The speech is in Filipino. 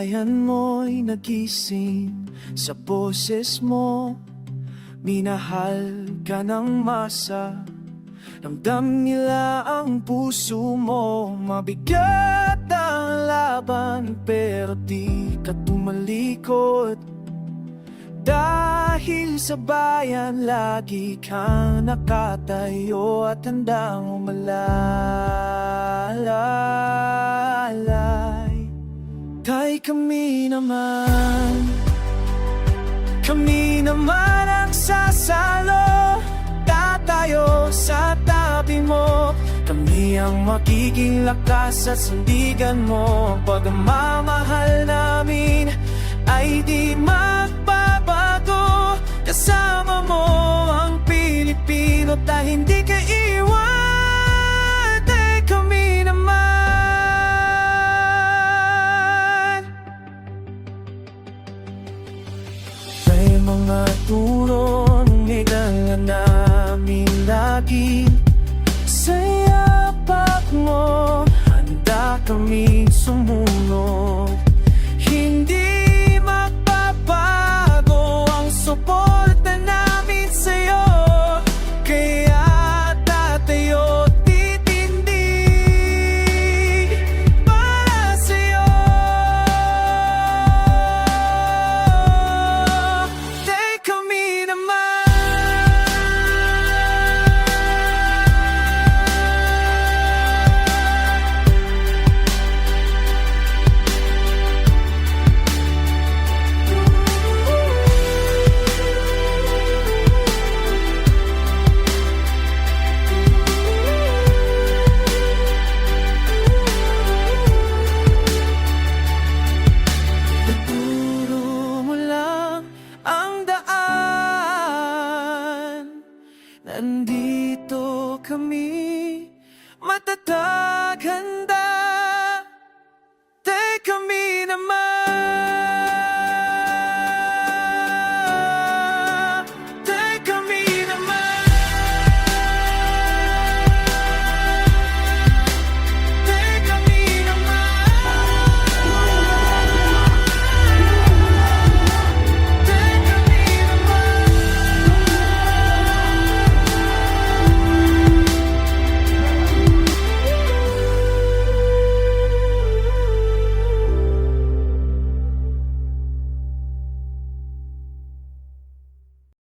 bayan mo'y nagising sa boses mo. Minahal ka ng masa, ramdam nila ang puso mo. Mabigat ang laban pero di ka tumalikod. Dahil sa bayan lagi kang nakatayo at handang umalalay. Kay kami naman ang sasalo. Tatayo sa tabi mo, kami ang magiging lakas at sandigan mo. Pag ang mamahal namin ay di magbabago, kasama mo ang Pilipino at hindi ka iwan. Ay kami naman. May mga turon kailangan namin lagi sa yapak mo. Handa kami sumunod.